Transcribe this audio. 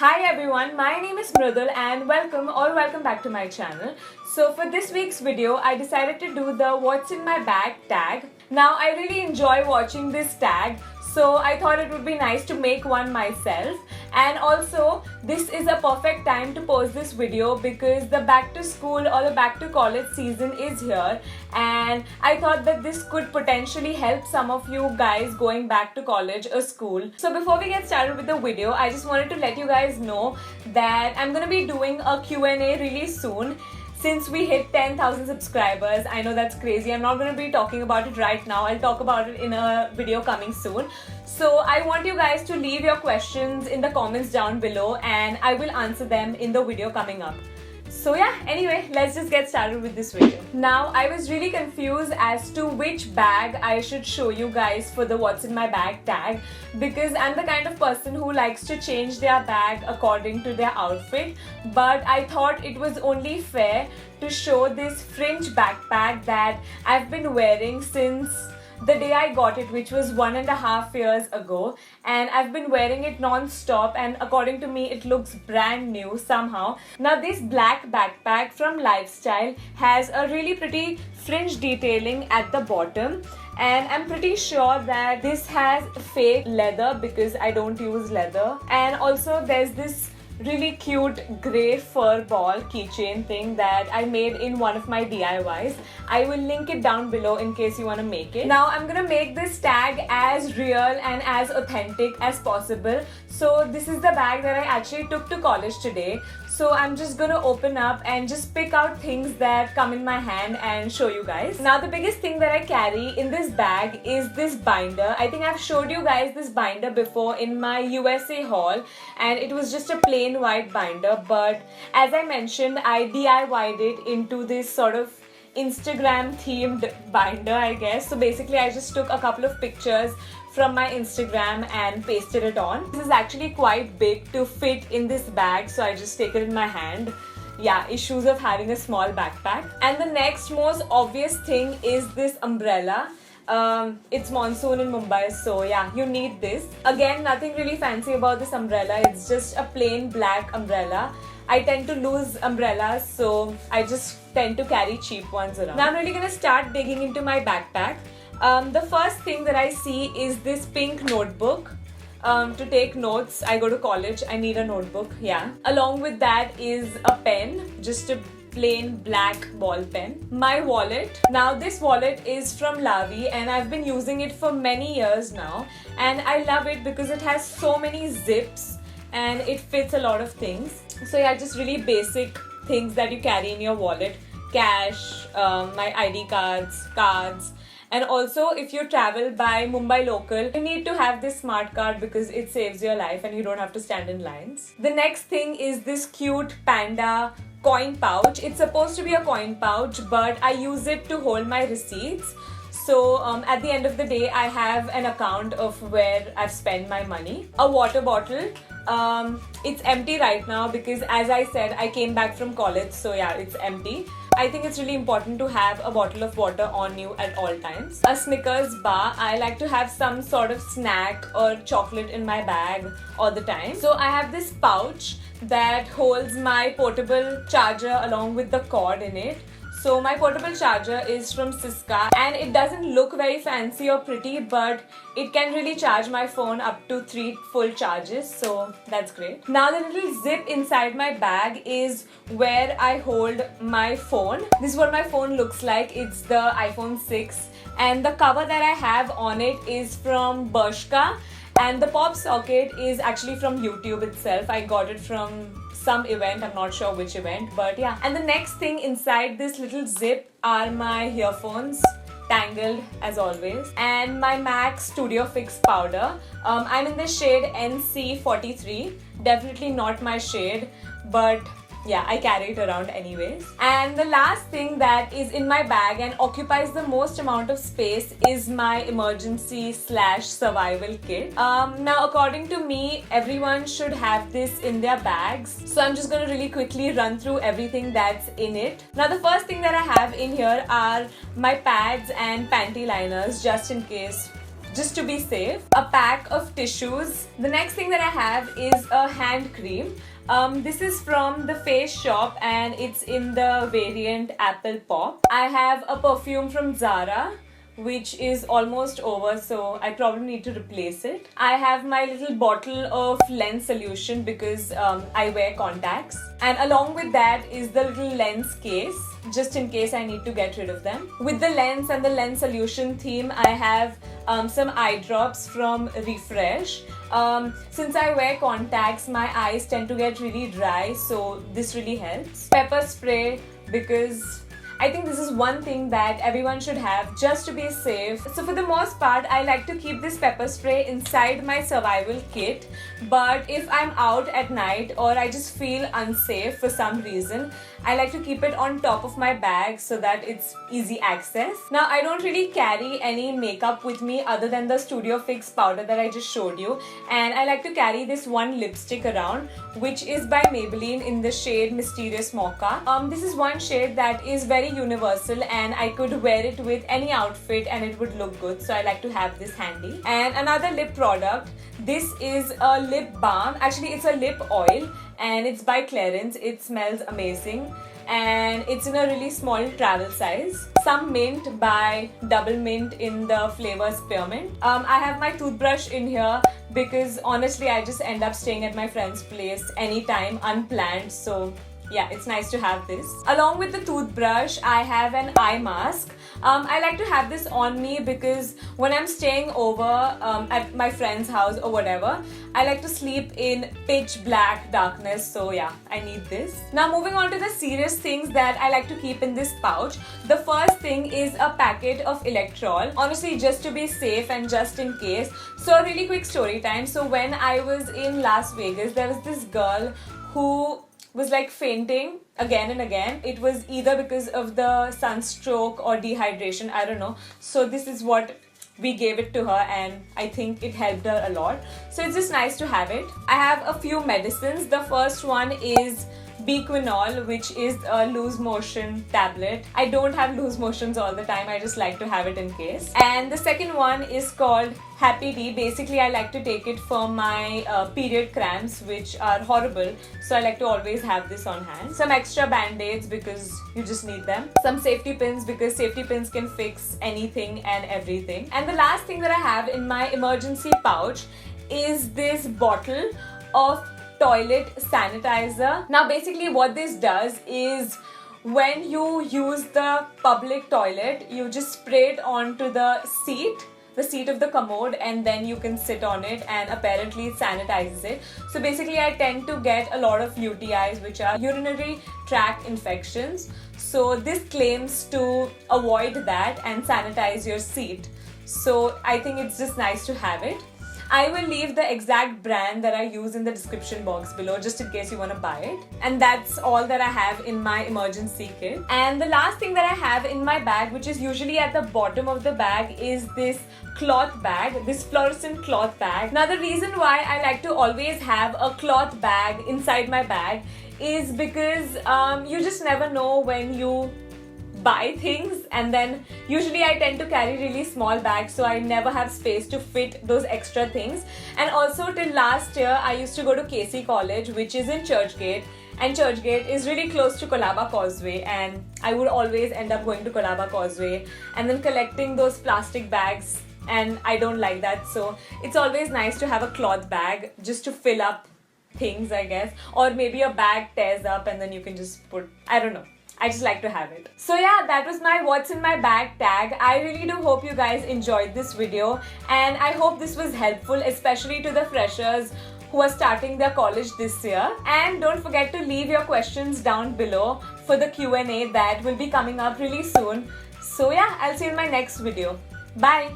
Hi everyone, my name is Mridul and welcome back to my channel. So for this week's video, I decided to do the what's in my bag tag. Now I really enjoy watching this tag, so I thought it would be nice to make one myself. And also, this is a perfect time to post this video because the back to school or the back to college season is here, and I thought that this could potentially help some of you guys going back to college or school. So before we get started with the video, I just wanted to let you guys know that I'm gonna be doing a Q&A really soon. Since we hit 10,000 subscribers, I know that's crazy. I'm not going to be talking about it right now. I'll talk about it in a video coming soon. So I want you guys to leave your questions in the comments down below and I will answer them in the video coming up. So yeah, anyway, let's just get started with this video. Now, I was really confused as to which bag I should show you guys for the what's in my bag tag, because I'm the kind of person who likes to change their bag according to their outfit, but I thought it was only fair to show this fringe backpack that I've been wearing since the day I got it, which was 1.5 years ago, and I've been wearing it non-stop, and according to me it looks brand new somehow. Now this black backpack from Lifestyle has a really pretty fringe detailing at the bottom, and I'm pretty sure that this has fake leather because I don't use leather. And also there's this really cute grey fur ball keychain thing that I made in one of my DIYs. I will link it down below in case you want to make it. Now I'm gonna make this tag as real and as authentic as possible. So this is the bag that I actually took to college today. So I'm just gonna open up and just pick out things that come in my hand and show you guys. Now the biggest thing that I carry in this bag is this binder. I think I've showed you guys this binder before in my USA haul, and it was just a plain white binder, but as I mentioned, I DIY'd it into this sort of Instagram themed binder, I guess. So basically I just took a couple of pictures from my Instagram and pasted it on. This is actually quite big to fit in this bag, so I just take it in my hand. Yeah, issues of having a small backpack. And the next most obvious thing is this umbrella. It's monsoon in Mumbai, so yeah, you need this. Again, nothing really fancy about this umbrella. It's just a plain black umbrella. I tend to lose umbrellas, so I just tend to carry cheap ones around. Now I'm really gonna start digging into my backpack. The first thing that I see is this pink notebook. To take notes. I go to college, I need a notebook, yeah. Along with that is a pen, just a plain black ball pen. My wallet. Now this wallet is from Lavi and I've been using it for many years now, and I love it because it has so many zips and it fits a lot of things. So yeah, just really basic things that you carry in your wallet. Cash, my ID cards. And also, if you travel by Mumbai local, you need to have this smart card because it saves your life and you don't have to stand in lines. The next thing is this cute panda coin pouch. It's supposed to be a coin pouch, but I use it to hold my receipts. So at the end of the day, I have an account of where I've spent my money. A water bottle. It's empty right now because, as I said, I came back from college, so yeah, it's empty. I think it's really important to have a bottle of water on you at all times. A Snickers bar. I like to have some sort of snack or chocolate in my bag all the time. So I have this pouch that holds my portable charger along with the cord in it. So my portable charger is from Cisca and it doesn't look very fancy or pretty, but it can really charge my phone up to 3 full charges, so that's great. Now the little zip inside my bag is where I hold my phone. This is what my phone looks like. It's the iPhone 6 and the cover that I have on it is from Bershka, and the pop socket is actually from YouTube itself. I got it from some event, I'm not sure which event, but yeah. And the next thing inside this little zip are my earphones, tangled as always, and my MAC Studio Fix powder. I'm in the shade NC43, definitely not my shade, but yeah, I carry it around anyways. And the last thing that is in my bag and occupies the most amount of space is my emergency/survival kit. Now according to me, everyone should have this in their bags. So I'm just gonna really quickly run through everything that's in it. Now the first thing that I have in here are my pads and panty liners, just in case just to be safe. A pack of tissues. The next thing that I have is a hand cream. This is from the Face Shop and it's in the variant Apple Pop. I have a perfume from Zara, which is almost over, so I probably need to replace it. I have my little bottle of lens solution because I wear contacts, and along with that is the little lens case, just in case I need to get rid of them. With the lens and the lens solution theme, I have some eye drops from Refresh. Since I wear contacts, my eyes tend to get really dry, so this really helps. Pepper spray, because I think this is one thing that everyone should have just to be safe. So for the most part, I like to keep this pepper spray inside my survival kit. But if I'm out at night or I just feel unsafe for some reason, I like to keep it on top of my bag so that it's easy access. Now, I don't really carry any makeup with me other than the Studio Fix powder that I just showed you. And I like to carry this one lipstick around, which is by Maybelline in the shade Mysterious Mocha. This is one shade that is very universal and I could wear it with any outfit and it would look good, so I like to have this handy. And another lip product, this is a lip balm. Actually, it's a lip oil and it's by Clarins. It smells amazing and it's in a really small travel size. Some mint by Double Mint in the flavor Spearmint. I have my toothbrush in here because honestly I just end up staying at my friend's place anytime unplanned, so yeah, it's nice to have this. Along with the toothbrush, I have an eye mask. I like to have this on me because when I'm staying over at my friend's house or whatever, I like to sleep in pitch black darkness, so yeah, I need this. Now moving on to the serious things that I like to keep in this pouch. The first thing is a packet of Electrol, honestly just to be safe and just in case. So a really quick story time. So when I was in Las Vegas, there was this girl who was like fainting again and again. It was either because of the sunstroke or dehydration, I don't know. So this is what we gave it to her and I think it helped her a lot. So it's just nice to have it. I have a few medicines. The first one is Bequinol, which is a loose motion tablet. I don't have loose motions all the time, I just like to have it in case. And the second one is called Happy D. Basically, I like to take it for my period cramps, which are horrible, so I like to always have this on hand. Some extra band-aids because you just need them. Some safety pins because safety pins can fix anything and everything. And the last thing that I have in my emergency pouch is this bottle of toilet sanitizer. Now basically what this does is when you use the public toilet, you just spray it onto the seat of the commode, and then you can sit on it and apparently it sanitizes it. So basically I tend to get a lot of UTIs, which are urinary tract infections. So this claims to avoid that and sanitize your seat. So I think it's just nice to have it. I will leave the exact brand that I use in the description box below just in case you want to buy it. And that's all that I have in my emergency kit. And the last thing that I have in my bag, which is usually at the bottom of the bag, is this cloth bag, this fluorescent cloth bag. Now the reason why I like to always have a cloth bag inside my bag is because you just never know when you buy things, and then usually I tend to carry really small bags, so I never have space to fit those extra things. And also till last year I used to go to KC College, which is in Churchgate, and Churchgate is really close to Colaba Causeway, and I would always end up going to Colaba Causeway and then collecting those plastic bags, and I don't like that. So it's always nice to have a cloth bag just to fill up things, I guess. Or maybe a bag tears up and then you can just put, I don't know. I just like to have it. So yeah, that was my what's in my bag tag. I really do hope you guys enjoyed this video, and I hope this was helpful, especially to the freshers who are starting their college this year. And don't forget to leave your questions down below for the Q&A that will be coming up really soon. So yeah, I'll see you in my next video. Bye!